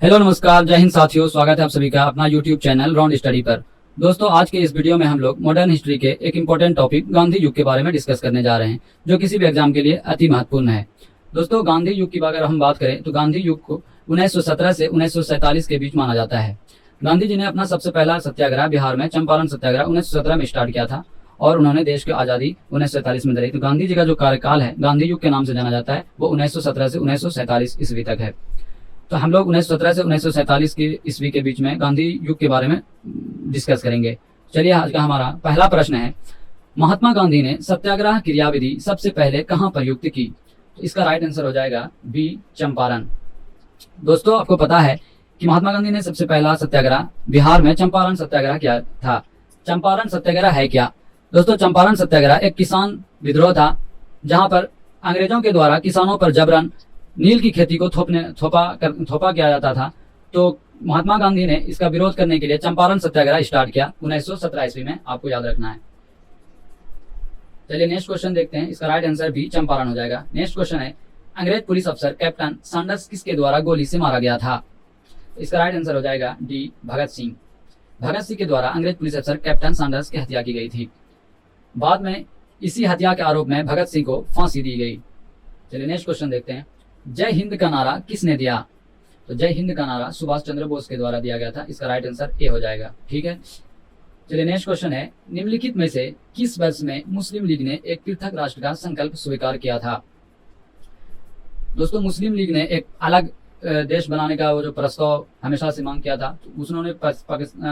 Hello नमस्कार, जय हिंद साथियों। स्वागत है आप सभी का अपना यूट्यूब चैनल राउंड स्टडी पर। दोस्तों, आज के इस वीडियो में हम लोग मॉडर्न हिस्ट्री के एक इम्पोर्टेंट टॉपिक गांधी युग के बारे में डिस्कस करने जा रहे हैं, जो किसी भी एग्जाम के लिए अति महत्वपूर्ण है। दोस्तों, गांधी युग की अगर हम बात करें तो गांधी युग को 1917 से 1947 के बीच माना जाता है। गांधी जी ने अपना सबसे पहला सत्याग्रह बिहार में चंपारण सत्याग्रह 1917 में स्टार्ट किया था और उन्होंने देश की आज़ादी 1947 में दिलाई। तो गांधी जी का जो कार्यकाल है गांधी युग के नाम से जाना जाता है, वो 1917 से 1947 ईस्वी तक है। तो हम लोग 1917 से 1947 की ईस्वी के बीच में गांधी युग के बारे में डिस्कस करेंगे। चलिए, आज का हमारा पहला प्रश्न है, महात्मा गांधी ने सत्याग्रह क्रियाविधि सबसे पहले कहां प्रयुक्त की? तो इसका राइट आंसर हो जाएगा बी, चंपारण। दोस्तों, आपको पता है कि महात्मा गांधी ने सबसे पहला सत्याग्रह बिहार में चंपारण सत्याग्रह किया था। चंपारण सत्याग्रह है क्या? दोस्तों, चंपारण सत्याग्रह एक किसान विद्रोह था, जहां पर अंग्रेजों के द्वारा किसानों पर जबरन नील की खेती को थोपा किया जाता था। तो महात्मा गांधी ने इसका विरोध करने के लिए चंपारण सत्याग्रह स्टार्ट किया 1917 ईस्वी में, आपको याद रखना है। चलिए नेक्स्ट क्वेश्चन देखते हैं। इसका राइट आंसर भी चंपारण हो जाएगा। नेक्स्ट क्वेश्चन है, अंग्रेज पुलिस अफसर कैप्टन सैंडर्स किसके द्वारा गोली से मारा गया था? इसका राइट आंसर हो जाएगा डी, भगत सिंह। भगत सिंह के द्वारा अंग्रेज पुलिस अफसर कैप्टन सैंडर्स की हत्या की गई थी। बाद में इसी हत्या के आरोप में भगत सिंह को फांसी दी गई। चलिए नेक्स्ट क्वेश्चन देखते हैं, जय हिंद का नारा किसने दिया? तो जय हिंद का नारा सुभाष चंद्र बोस के द्वारा दिया गया था। इसका राइट आंसर ए हो जाएगा। ठीक है, चलिए नेक्स्ट क्वेश्चन है, निम्नलिखित में से किस वर्ष में मुस्लिम लीग ने एक पृथक राष्ट्र का संकल्प स्वीकार किया था? दोस्तों, मुस्लिम लीग ने एक अलग देश बनाने का वो जो प्रस्ताव हमेशा से मांग किया था, तो उन्होंने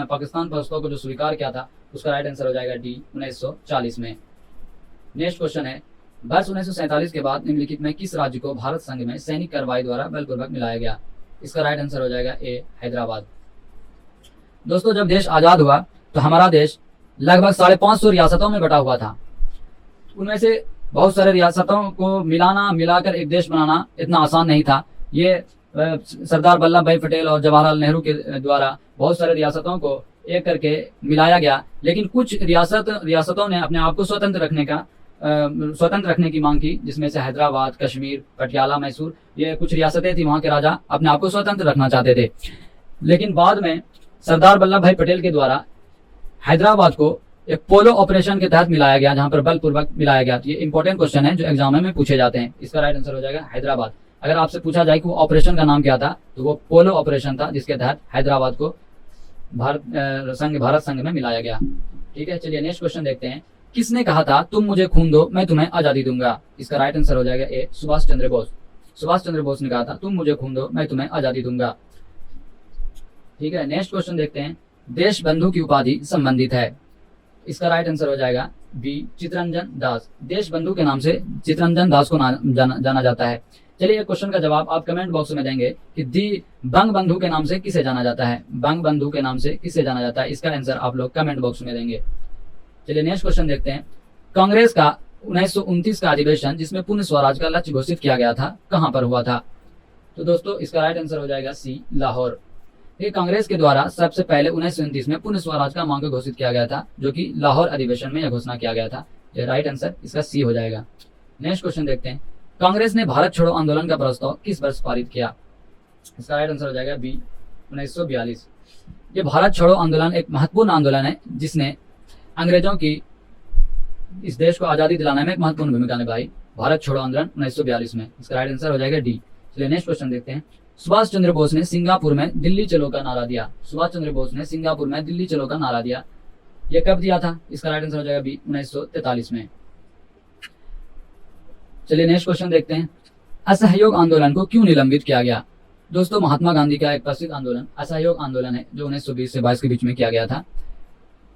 पाकिस्तान प्रस्ताव को जो स्वीकार किया था, उसका राइट आंसर हो जाएगा डी, 1940 में। नेक्स्ट क्वेश्चन है, वर्ष 1947 के बाद निम्नलिखित में किस राज्य को भारत संघ में सैनिक कार्रवाई द्वारा बलपूर्वक मिलाया गया? इसका राइट आंसर हो जाएगा ए, हैदराबाद। दोस्तों, जब देश आजाद हुआ तो हमारा देश लगभग 550 रियासतों में बटा हुआ था। उनमें से बहुत सारे रियासतों को मिलाकर एक देश बनाना इतना आसान नहीं था। ये सरदार वल्लभ भाई पटेल और जवाहरलाल नेहरू के द्वारा बहुत सारे रियासतों को एक करके मिलाया गया, लेकिन कुछ रियासतों ने अपने आप को स्वतंत्र रखने की मांग की, जिसमें से हैदराबाद, कश्मीर, पटियाला, मैसूर, ये कुछ रियासतें थी। वहां के राजा अपने आप को स्वतंत्र रखना चाहते थे, लेकिन बाद में सरदार वल्लभ भाई पटेल के द्वारा हैदराबाद को एक पोलो ऑपरेशन के तहत मिलाया गया, जहां पर बलपूर्वक मिलाया गया। तो ये इंपॉर्टेंट क्वेश्चन है जो एग्जाम में पूछे जाते हैं। इसका राइट आंसर हो जाएगा हैदराबाद। अगर आपसे पूछा जाए कि वो ऑपरेशन का नाम क्या था, तो वो पोलो ऑपरेशन था, जिसके तहत हैदराबाद को भारत संघ में मिलाया गया। ठीक है, चलिए नेक्स्ट क्वेश्चन देखते हैं, किसने कहा था तुम मुझे खून दो मैं तुम्हें आजादी दूंगा? इसका राइट आंसर हो जाएगा ए, सुभाष चंद्र बोस। सुभाष चंद्र बोस ने कहा था तुम मुझे खून दो मैं तुम्हें आजादी दूंगा। ठीक है, नेक्स्ट क्वेश्चन देखते हैं, देश बंधु की उपाधि संबंधित है। इसका राइट आंसर हो जाएगा बी, चित्तरंजन दास। देश बंधु के नाम से चित्तरंजन दास को जाना जाता है। चलिए, क्वेश्चन का जवाब आप कमेंट बॉक्स में देंगे कि दी बंग बंधु के नाम से किसे जाना जाता है? बंग बंधु के नाम से किसे जाना जाता है? इसका आंसर आप लोग कमेंट बॉक्स में देंगे। चलिए नेक्स्ट क्वेश्चन देखते हैं, कांग्रेस का 1929 का अधिवेशन जिसमें पूर्ण स्वराज का लक्ष्य घोषित किया गया था, कहां पर हुआ था? तो दोस्तों, इसका राइट आंसर हो जाएगा सी, लाहौर। ये कांग्रेस के द्वारा सबसे पहले 1929 में पूर्ण स्वराज का मांग घोषित किया गया था, जो कि लाहौर अधिवेशन में यह घोषणा किया गया था। ये राइट आंसर इसका सी हो जाएगा। नेक्स्ट क्वेश्चन देखते हैं, कांग्रेस ने भारत छोड़ो आंदोलन का प्रस्ताव किस वर्ष पारित किया? इसका राइट आंसर हो जाएगा बी, 1942। ये भारत छोड़ो आंदोलन एक महत्वपूर्ण आंदोलन है, जिसने अंग्रेजों की इस देश को आजादी दिलाने में एक महत्वपूर्ण भूमिका निभाई। भारत छोड़ो आंदोलन 1942 में। इसका राइट आंसर हो जाएगा डी। चलिए नेक्स्ट क्वेश्चन देखते हैं, सुभाष चंद्र बोस ने सिंगापुर में दिल्ली चलो का नारा दिया। सुभाष चंद्र बोस ने सिंगापुर में दिल्ली चलो का नारा दिया, यह कब दिया था? इसका राइट आंसर हो जाएगा बी, 1943 में। चलिए नेक्स्ट क्वेश्चन देखते हैं, असहयोग आंदोलन को क्यों निलंबित किया गया? दोस्तों, महात्मा गांधी का एक प्रसिद्ध आंदोलन असहयोग आंदोलन है, जो 1920 से 22 के बीच में किया गया था।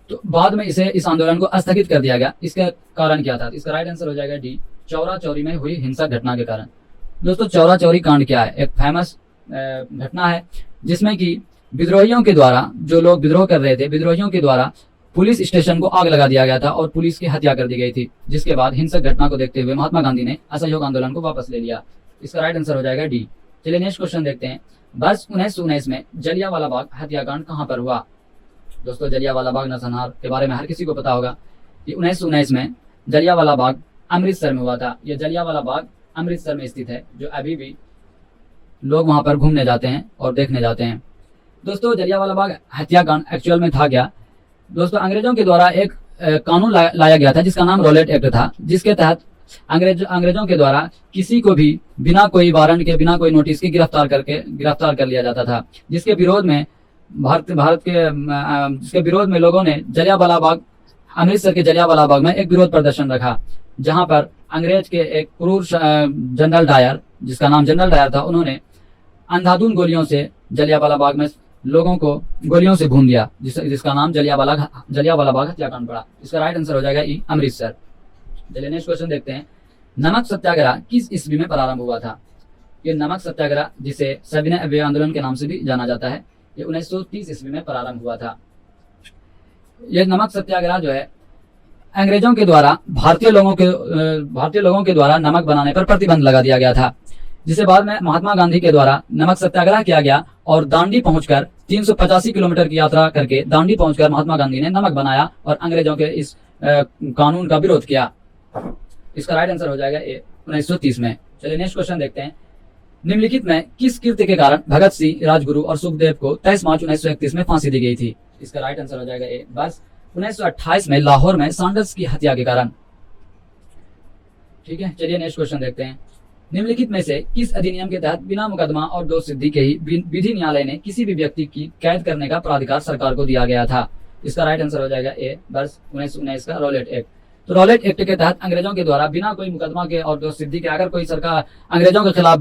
तो बाद में इस आंदोलन को स्थगित कर दिया गया। इसका कारण क्या था? इसका राइट आंसर हो जाएगा डी, चौरा चौरी में हुई हिंसक घटना के कारण। दोस्तों, चौरा चौरी कांड क्या है? एक फेमस घटना है, जिसमें कि विद्रोहियों के द्वारा, जो लोग विद्रोह कर रहे थे, विद्रोहियों के द्वारा पुलिस स्टेशन को आग लगा दिया गया था और पुलिस की हत्या कर दी गई थी, जिसके बाद हिंसक घटना को देखते हुए महात्मा गांधी ने असहयोग आंदोलन को वापस ले लिया। इसका राइट आंसर हो जाएगा डी। चलिए नेक्स्ट क्वेश्चन देखते हैं, वर्ष 1919 में जलियांवाला बाग हत्याकांड कहां पर हुआ? दोस्तों, जलियांवाला बाग नरसंहार के बारे में हर किसी को पता होगा कि 1919 में जलियांवाला बाग अमृतसर में हुआ था। यह जलियांवाला बाग अमृतसर में स्थित है, जो अभी भी लोग वहाँ पर घूमने जाते हैं और देखने जाते हैं। दोस्तों जलियांवाला बाग हत्याकांड एक्चुअल में था क्या? दोस्तों अंग्रेजों के द्वारा एक कानून लाया गया था जिसका नाम रॉलेट एक्ट था, जिसके तहत अंग्रेजों के द्वारा किसी को भी बिना कोई वारंट के, बिना कोई नोटिस के गिरफ्तार कर लिया जाता था, जिसके विरोध में जिसके विरोध में लोगों ने जलियांवाला बाग, अमृतसर के जलियांवाला बाग में एक विरोध प्रदर्शन रखा, जहां पर अंग्रेज के एक क्रूर जनरल डायर, जिसका नाम जनरल डायर था, उन्होंने अंधाधुंध गोलियों से जलियांवाला बाग में लोगों को गोलियों से भून दिया, जिसका नाम जलियांवाला बाग हत्याकांड पड़ा। इसका राइट आंसर हो जाएगा ई, अमृतसर। चलिए नेक्स्ट क्वेश्चन देखते हैं। नमक सत्याग्रह किस ईस्वी में प्रारंभ हुआ था? ये नमक सत्याग्रह, जिसे सविनय अवयव आंदोलन के नाम से भी जाना जाता है, ये 1930 ईस्वी में प्रारंभ हुआ था। यह नमक सत्याग्रह जो है अंग्रेजों के द्वारा भारतीय लोगों के द्वारा नमक बनाने पर प्रतिबंध लगा दिया गया था, जिसे बाद में महात्मा गांधी के द्वारा नमक सत्याग्रह किया गया और दांडी पहुंचकर 385 किलोमीटर की यात्रा करके दांडी पहुंचकर महात्मा गांधी ने नमक बनाया और अंग्रेजों के इस कानून का विरोध किया। इसका राइट आंसर हो जाएगा ए, 1930 में। चलिए नेक्स्ट क्वेश्चन देखते हैं। निम्नलिखित में किस कृत्य के कारण भगत सिंह, राजगुरु और सुखदेव को 23 मार्च 1931 में फांसी दी गई थी? इसका राइट आंसर हो जाएगा ए, बस 1928 में लाहौर में सैंडर्स की हत्या के कारण। ठीक है, चलिए नेक्स्ट क्वेश्चन देखते हैं। निम्नलिखित में से किस अधिनियम के तहत बिना मुकदमा और दोष सिद्धि के ही विधि न्यायालय ने किसी भी व्यक्ति की कैद करने का प्राधिकार सरकार को दिया गया था? इसका राइट आंसर हो जाएगा ए, बस 1919 का रॉलेट एक्ट। तो रॉलेट एक्ट के तहत अंग्रेजों के द्वारा बिना कोई मुकदमा के और दोष सिद्धि के अगर कोई सरकार अंग्रेजों के खिलाफ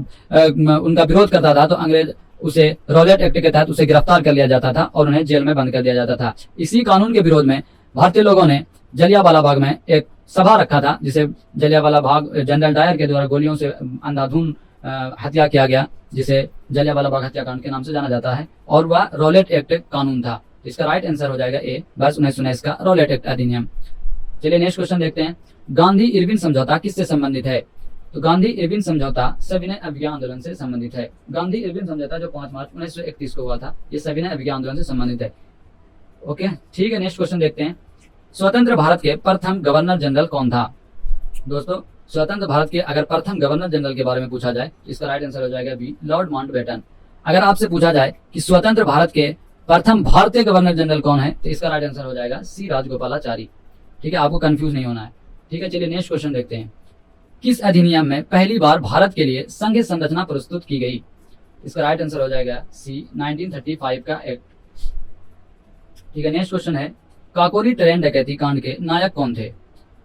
उनका विरोध करता था तो अंग्रेज उसे रॉलेट एक्ट के तहत उसे गिरफ्तार कर लिया जाता था और उन्हें जेल में बंद कर दिया जाता था। इसी कानून के विरोध में भारतीय लोगों ने जलियांवाला बाग में एक सभा रखा था, जिसे जलियांवाला बाग जनरल डायर के द्वारा गोलियों से अंधाधुंध हत्या किया गया, जिसे जलियांवाला बाग हत्याकांड के नाम से जाना जाता है, और वह रॉलेट एक्ट कानून था। इसका राइट आंसर हो जाएगा ए, बस 1919 का रॉलेट एक्ट अधिनियम। चलिए नेक्स्ट क्वेश्चन देखते हैं। गांधी इरविन समझौता किससे संबंधित है? तो गांधी इरविन समझौता सविनय अवज्ञा आंदोलन से संबंधित है। गांधी इरविन समझौता जो 5 मार्च 1931 को हुआ था, ये सविनय अवज्ञा आंदोलन से संबंधित है। ओके, ठीक है, नेक्स्ट क्वेश्चन देखते हैं। स्वतंत्र भारत के प्रथम गवर्नर जनरल कौन था? दोस्तों स्वतंत्र भारत के अगर प्रथम गवर्नर जनरल के बारे में पूछा जाए, इसका राइट आंसर हो जाएगा बी, लॉर्ड माउंटबेटन। अगर आपसे पूछा जाए कि स्वतंत्र भारत के प्रथम भारतीय गवर्नर जनरल कौन है, तो इसका राइट आंसर हो जाएगा सी, राजगोपालाचारी। ठीक है, आपको कंफ्यूज नहीं होना है। ठीक है, चलिए नेक्स्ट क्वेश्चन देखते हैं। किस अधिनियम में पहली बार भारत के लिए संघीय संरचना प्रस्तुत की गई? इसका राइट आंसर हो जाएगा सी, 1935 का एक्ट। ठीक है, नेक्स्ट क्वेश्चन है। काकोरी ट्रेन डकैती कांड के नायक कौन थे?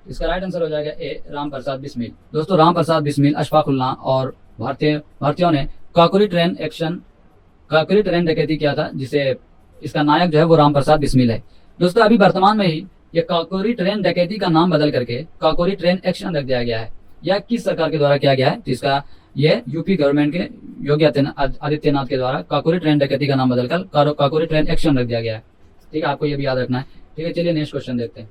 इसका राइट आंसर हो जाएगा ए, राम प्रसाद बिस्मिल। दोस्तों राम प्रसाद बिस्मिल, अशफाक उल्लाह और भारतीयों ने काकोरी ट्रेन डकैती किया था, जिसे इसका नायक जो है वो राम प्रसाद बिस्मिल है। दोस्तों अभी वर्तमान में ही ये काकोरी ट्रेन डकैती का नाम बदल करके काकोरी ट्रेन एक्शन रख दिया गया है। यह किस सरकार के द्वारा किया गया है? तो इसका ये यूपी गवर्नमेंट के योगी आदित्यनाथ के द्वारा काकोरी ट्रेन डकैती का नाम बदलकर काकोरी ट्रेन एक्शन रख दिया गया है। ठीक है, आपको ये भी याद रखना है। ठीक है, चलिए नेक्स्ट क्वेश्चन देखते हैं।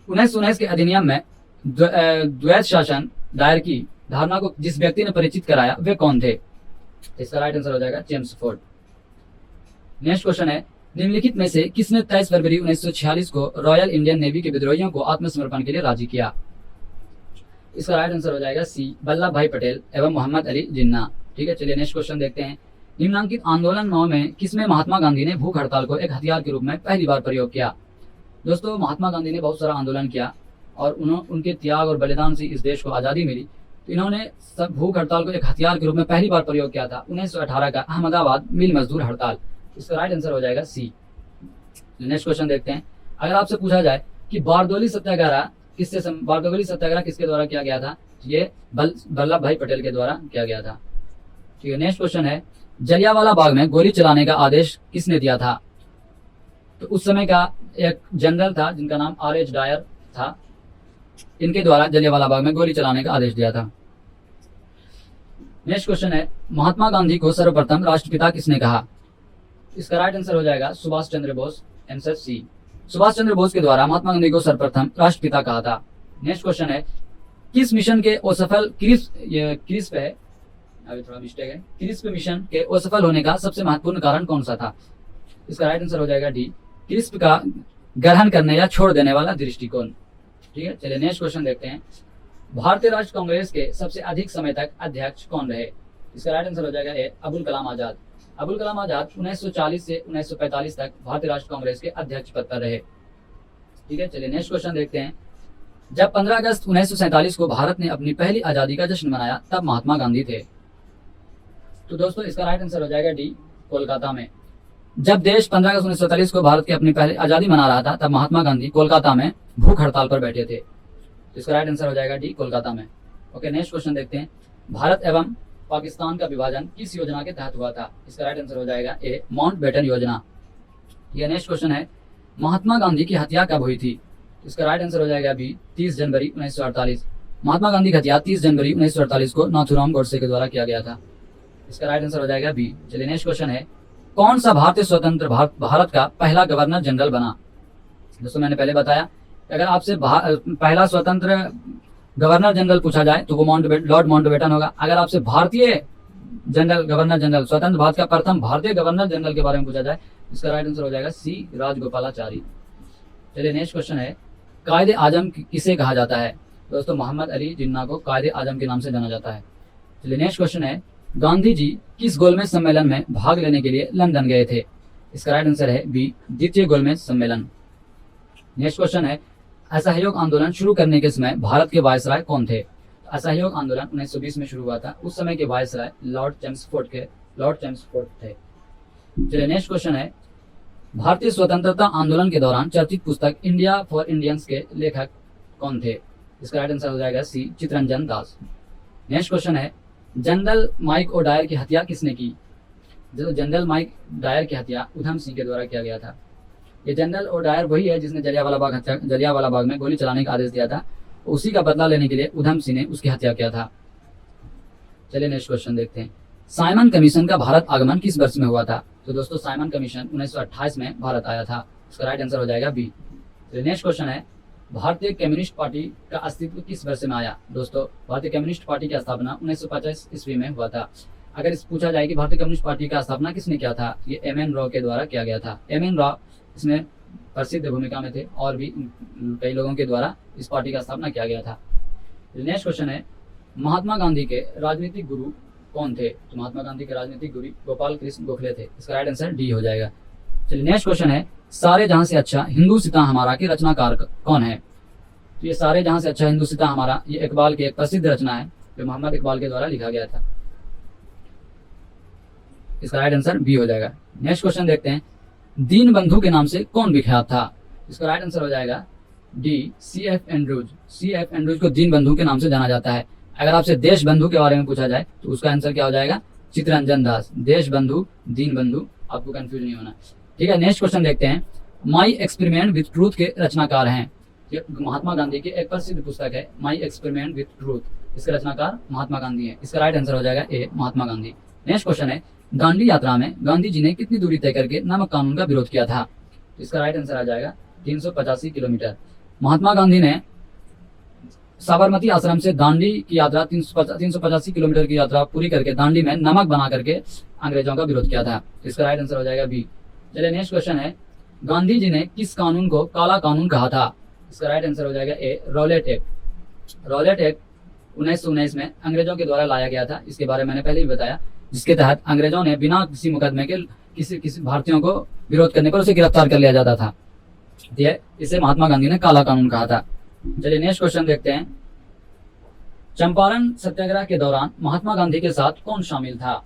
1919 के अधिनियम में द्वैत शासन दायर की धारणा को जिस व्यक्ति ने परिचित कराया वे कौन थे? इसका राइट आंसर हो जाएगा जेम्स फोर्ड। नेक्स्ट क्वेश्चन है। निम्नलिखित में से किसने 23 फरवरी 1946 को रॉयल इंडियन नेवी के विद्रोहियों को आत्मसमर्पण के लिए राजी किया? इसका राइट आंसर हो जाएगा सी, वल्लभ भाई पटेल एवं मोहम्मद अली जिन्ना। ठीक है, चलिए नेक्स्ट क्वेश्चन देखते हैं। निम्नांकित आंदोलन में किसमें महात्मा गांधी ने भूख हड़ताल को एक हथियार के रूप में पहली बार प्रयोग किया? दोस्तों महात्मा गांधी ने बहुत सारा आंदोलन किया और उनके त्याग और बलिदान से इस देश को आज़ादी मिली, तो इन्होंने सब भूख हड़ताल को एक हथियार के रूप में पहली बार प्रयोग किया था 1918 का अहमदाबाद मिल मजदूर हड़ताल। इसका राइट आंसर हो जाएगा सी। नेक्स्ट क्वेश्चन देखते हैं। अगर आपसे पूछा जाए कि बारडोली सत्याग्रह किसके द्वारा किया गया था? ये वल्लभ भाई पटेल के द्वारा किया गया था। ठीक है, नेक्स्ट क्वेश्चन है। जलियांवाला बाग में गोली चलाने का आदेश किसने दिया था? तो उस समय का एक जनरल था जिनका नाम आर.एच. डायर था, इनके द्वारा जलियांवाला बाग में गोली चलाने का आदेश दिया था। नेक्स्ट क्वेश्चन है। महात्मा गांधी को सर्वप्रथम राष्ट्रपिता किसने कहा? इसका राइट आंसर हो जाएगा सुभाष चंद्र बोस, आंसर सी। सुभाष चंद्र बोस के द्वारा महात्मा गांधी को सर्वप्रथम राष्ट्रपिता कहा था। नेक्स्ट क्वेश्चन है। किस मिशन के असफल क्रिस्प है, अभी थोड़ा मिस्टेक है, क्रिस्प मिशन के असफल होने का सबसे महत्वपूर्ण कारण कौन सा था? इसका राइट आंसर हो जाएगा डी, क्रिस्प का ग्रहण करने या छोड़ देने वाला दृष्टिकोण। ठीक है, चलिए नेक्स्ट क्वेश्चन देखते हैं। भारतीय राष्ट्रीय कांग्रेस के सबसे अधिक समय तक अध्यक्ष कौन रहे? इसका राइट आंसर हो जाएगा ए अबुल कलाम आजाद। अबुल कलाम आजाद 1940 से 1945 तक भारतीय राष्ट्रीय कांग्रेस के अध्यक्ष पद पर रहे। ठीक है, चलिए नेक्स्ट क्वेश्चन देखते हैं। जब 15 अगस्त 1947 को भारत ने अपनी पहली आजादी का जश्न मनाया तब महात्मा गांधी थे। तो दोस्तों इसका राइट आंसर हो जाएगा डी कोलकाता में। जब देश 15 अगस्त 1947 को भारत की अपनी पहली आजादी मना रहा था तब महात्मा गांधी कोलकाता में भूख हड़ताल पर बैठे थे। तो इसका राइट आंसर हो जाएगा डी कोलकाता में। ओके, नेक्स्ट क्वेश्चन देखते हैं। भारत एवं पाकिस्तान का विभाजन किस योजना के तहत हुआ था? इसका राइट आंसर हो जाएगा ए माउंटबेटन योजना। यह नेक्स्ट क्वेश्चन है। महात्मा गांधी की हत्या कब हुई थी? इसका राइट आंसर हो जाएगा बी 30 जनवरी 1948। महात्मा गांधी की हत्या 30 जनवरी 1948 को नाथूराम गोडसे के द्वारा किया गया था। इसका राइट आंसर हो जाएगा बी। चलिए नेक्स्ट क्वेश्चन है। कौन सा भारतीय स्वतंत्र भारत का पहला गवर्नर जनरल बना? दोस्तों मैंने पहले बताया अगर आपसे पहला स्वतंत्र गवर्नर जनरल पूछा जाए तो वो लॉर्ड माउंटबेटन होगा। अगर आपसे भारतीय गवर्नर जनरल स्वतंत्र भारत का प्रथम भारतीय गवर्नर जनरल के बारे में पूछा जाए इसका राइट आंसर हो जाएगा सी राजगोपालाचारी। चलिए नेक्स्ट क्वेश्चन है। कायदे आजम किसे कहा जाता है? दोस्तों मोहम्मद अली जिन्ना को कायदे आजम के नाम से जाना जाता है। चलिए नेक्स्ट क्वेश्चन है। गांधी जी किस गोलमेज सम्मेलन में भाग लेने के लिए लंदन गए थे? इसका राइट आंसर है बी द्वितीय गोलमेज सम्मेलन। नेक्स्ट क्वेश्चन है। असहयोग आंदोलन शुरू करने के समय भारत के वायसराय कौन थे? असहयोग आंदोलन 1920 में शुरू हुआ था। उस समय के वायसराय लॉर्ड चेम्सफोर्ड थे। चलिए नेक्स्ट क्वेश्चन है। भारतीय स्वतंत्रता आंदोलन के दौरान चर्चित पुस्तक इंडिया फॉर इंडियंस के लेखक कौन थे? इसका राइट आंसर हो जाएगा सी चित्तरंजन दास। नेक्स्ट क्वेश्चन है। जनरल माइक ओडायर की हत्या किसने की? जनरल माइक डायर की हत्या उधम सिंह के द्वारा किया गया था। ये जनरल ओडायर वही है जिसने जलियांवाला बाग में गोली चलाने का आदेश दिया था। उसी का बदला लेने के लिए उधम सिंह ने उसकी हत्या किया था। चलिए नेक्स्ट क्वेश्चन देखते हैं। साइमन कमीशन का भारत आगमन किस वर्ष में हुआ था? तो दोस्तों साइमन कमीशन 1928 में भारत आया था। इसका राइट आंसर हो जाएगा बी। चलिए नेक्स्ट क्वेश्चन है। भारतीय कम्युनिस्ट पार्टी का अस्तित्व किस वर्ष में आया? दोस्तों भारतीय कम्युनिस्ट पार्टी की स्थापना 1950 ईस्वी में हुआ था। अगर पूछा जाए कि भारतीय कम्युनिस्ट पार्टी का स्थापना किसने किया था, ये एम.एन. राव के द्वारा किया गया था। एम.एन. राव इसमें प्रसिद्ध भूमिका में थे और भी कई लोगों के द्वारा इस पार्टी का स्थापना किया गया था। नेक्स्ट क्वेश्चन है। महात्मा गांधी के राजनीतिक गुरु कौन थे? तो महात्मा गांधी के राजनीतिक गुरु गोपाल कृष्ण गोखले थे। इसका राइट आंसर डी हो जाएगा। चलिए नेक्स्ट क्वेश्चन है। सारे जहां से अच्छा हिंदुस्तान हमारा के रचनाकार कौन है? तो ये सारे जहां से अच्छा हिंदुस्तान हमारा ये इकबाल की एक प्रसिद्ध रचना है जो मोहम्मद इकबाल के द्वारा लिखा गया था। इसका राइट आंसर बी हो जाएगा। नेक्स्ट क्वेश्चन देखते हैं। दीन बंधु के नाम से कौन विख्यात था? इसका राइट आंसर हो जाएगा D C.F. Andrews. C.F. Andrews को दीन बंधु के नाम से जाना जाता है। अगर आपसे देश बंधु के बारे में पूछा जाए तो उसका आंसर क्या हो जाएगा? चित्तरंजन दास। देश बंधु दीन बंधु, आपको कंफ्यूज नहीं होना। ठीक है, नेक्स्ट क्वेश्चन देखते हैं। माई एक्सपेरिमेंट विथ ट्रूथ के रचनाकार हैं। ये महात्मा गांधी की एक प्रसिद्ध पुस्तक है माई एक्सपेरिमेंट विथ ट्रूथ। इसके रचनाकार महात्मा गांधी है। इसका राइट आंसर हो जाएगा ए महात्मा गांधी। नेक्स्ट क्वेश्चन है। दांडी यात्रा में गांधी जी ने कितनी दूरी तय करके नमक कानून का विरोध किया था? इसका राइट आंसर आ जाएगा 385 किलोमीटर। महात्मा गांधी ने साबरमती आश्रम से दांडी की यात्रा 385 किलोमीटर की यात्रा पूरी करके दांडी में नमक बना करके अंग्रेजों का विरोध किया था। इसका राइट आंसर हो जाएगा बी। चलिए नेक्स्ट क्वेश्चन है। गांधी जी ने किस कानून को काला कानून कहा था? इसका राइट आंसर हो जाएगा ए रॉलेट एक्ट। रॉलेट एक्ट 1919 में अंग्रेजों के द्वारा लाया गया था। इसके बारे में मैंने पहले भी बताया, जिसके तहत अंग्रेजों ने बिना किसी मुकदमे के किसी भारतीयों को विरोध करने पर उसे गिरफ्तार कर लिया जाता था। इसे महात्मा गांधी ने काला कानून कहा था। चलिए नेक्स्ट क्वेश्चन देखते हैं। चंपारण सत्याग्रह के दौरान महात्मा गांधी के साथ कौन शामिल था?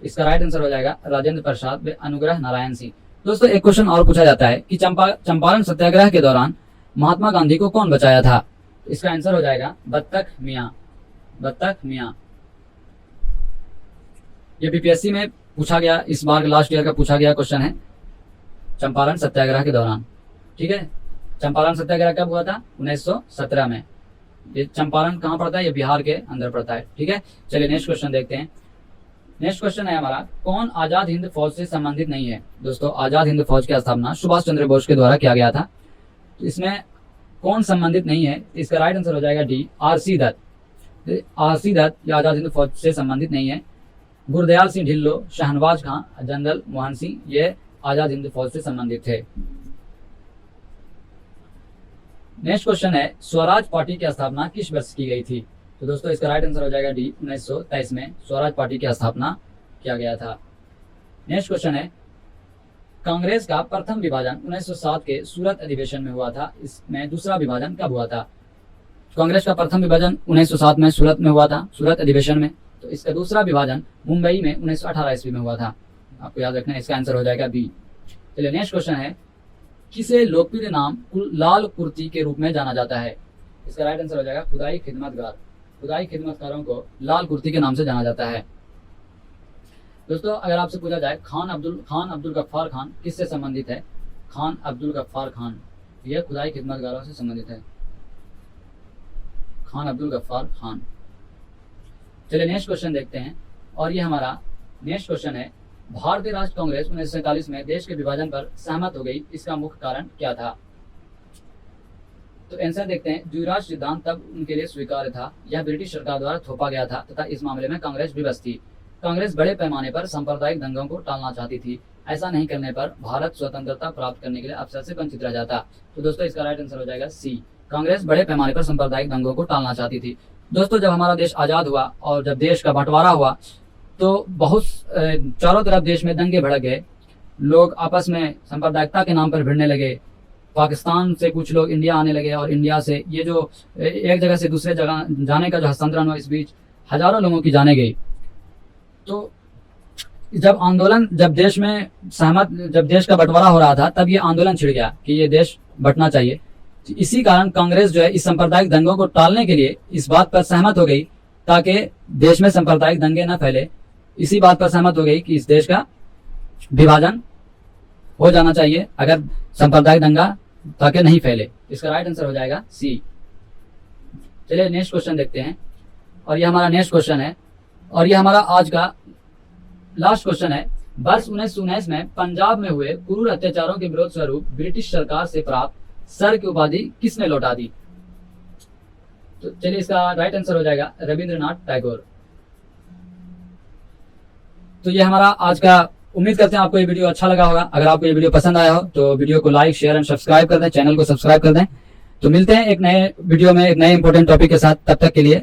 इसका राइट आंसर हो जाएगा राजेंद्र प्रसाद व अनुग्रह नारायण सिंह। दोस्तों एक क्वेश्चन और पूछा जाता है कि चंपारण सत्याग्रह के दौरान महात्मा गांधी को कौन बचाया था? इसका आंसर हो जाएगा बत्तख मियां। ये बीपीएससी में पूछा गया, इस बार लास्ट ईयर का पूछा गया क्वेश्चन है चंपारण सत्याग्रह के दौरान। ठीक है, चंपारण सत्याग्रह कब हुआ था? 1917 में। ये चंपारण कहाँ पड़ता है? ये बिहार के अंदर पड़ता है। ठीक है, चलिए नेक्स्ट क्वेश्चन देखते हैं। नेक्स्ट क्वेश्चन है हमारा। कौन आजाद हिंद फौज से संबंधित नहीं है? दोस्तों आजाद हिंद फौज की स्थापना सुभाष चंद्र बोस के द्वारा किया गया था। तो इसमें कौन संबंधित नहीं है? इसका राइट आंसर हो जाएगा D R C. Dutt. R C. Dutt या आजाद हिंद फौज से संबंधित नहीं है। गुरदयाल सिंह ढिल्लो, शहनवाज खां, जनरल मोहन सिंह, ये आजाद हिंद फौज से संबंधित थे। नेक्स्ट क्वेश्चन है। स्वराज पार्टी की स्थापना किस वर्ष की गई थी? तो दोस्तों इसका राइट आंसर हो जाएगा डी, 1923 में स्वराज पार्टी की स्थापना किया गया था। नेक्स्ट क्वेश्चन है, कांग्रेस का प्रथम विभाजन 1907 के सूरत अधिवेशन में हुआ था, इसमें दूसरा विभाजन कब हुआ था? कांग्रेस का प्रथम विभाजन 1907 में सूरत में हुआ था, सूरत अधिवेशन में। तो इसका दूसरा विभाजन मुंबई में 1918 ईस्वी में हुआ था। आपको याद रखना है, इसका आंसर हो जाएगा बी। चलिए नेक्स्ट क्वेश्चन है, किसे लोकप्रिय नाम लाल कुर्ती के रूप में जाना जाता है? इसका राइट आंसर हो जाएगा खुदाई खिदमतगार। खुदाई खिदमतगारों को लाल कुर्ती के नाम से जाना जाता है। दोस्तों अगर आपसे पूछा जाए खान अब्दुल गफ्फार खान किससे संबंधित है? खान अब्दुल गफ्फार खान यह खुदाई खिदमतगारों से संबंधित है, खान अब्दुल गफ्फार खान। चलिए नेक्स्ट क्वेश्चन देखते हैं, और ये हमारा नेक्स्ट क्वेश्चन है, भारतीय राष्ट्र कांग्रेस 1947 में देश के विभाजन पर सहमत हो गई, इसका मुख्य कारण क्या था? तो आंसर देखते हैं, द्विराष्ट्र सिद्धांत तब उनके लिए स्वीकार्य था, यह ब्रिटिश सरकार द्वारा थोपा गया था तथा इस मामले में कांग्रेस विवश थी। कांग्रेस बड़े पैमाने पर सांप्रदायिक दंगों को टालना चाहती थी, ऐसा नहीं करने पर भारत स्वतंत्रता प्राप्त करने के लिए अवसर से वंचित रह जाता। तो दोस्तों इसका राइट आंसर हो जाएगा सी, कांग्रेस बड़े पैमाने पर सांप्रदायिक दंगों को टालना चाहती थी। दोस्तों जब हमारा देश आजाद हुआ और जब देश का बंटवारा हुआ तो बहुत चारों तरफ देश में दंगे भड़क गए, लोग आपस में सांप्रदायिकता के नाम पर भिड़ने लगे। पाकिस्तान से कुछ लोग इंडिया आने लगे और इंडिया से ये जो एक जगह से दूसरे जगह जाने का जो हस्तांतरण हुआ, इस बीच हजारों लोगों की जाने गई। तो जब देश का बंटवारा हो रहा था, तब ये आंदोलन छिड़ गया कि ये देश बंटना चाहिए। तो इसी कारण कांग्रेस जो है इस सांप्रदायिक दंगों को टालने के लिए इस बात पर सहमत हो गई ताकि देश में सांप्रदायिक दंगे न फैले। इसी बात पर सहमत हो गई कि इस देश का विभाजन हो जाना चाहिए अगर सांप्रदायिक दंगा ताकि नहीं फैले। इसका राइट आंसर हो जाएगा सी। चलिए नेक्स्ट क्वेश्चन देखते हैं, और ये हमारा नेक्स्ट क्वेश्चन है, और ये हमारा आज का लास्ट क्वेश्चन है। वर्ष 1919 में पंजाब में हुए क्रूर अत्याचारों के विरोध स्वरूप ब्रिटिश सरकार से प्राप्त सर की उपाधि किसने लौटा दी? तो चलिए इसका राइट आंसर हो जाएगा रविंद्रनाथ टैगोर। तो ये हमारा आज का, उम्मीद करते हैं आपको ये वीडियो अच्छा लगा होगा। अगर आपको ये वीडियो पसंद आया हो तो वीडियो को लाइक शेयर एंड सब्सक्राइब कर दें, चैनल को सब्सक्राइब कर दें। तो मिलते हैं एक नए वीडियो में एक नए इंपॉर्टेंट टॉपिक के साथ, तब तक के लिए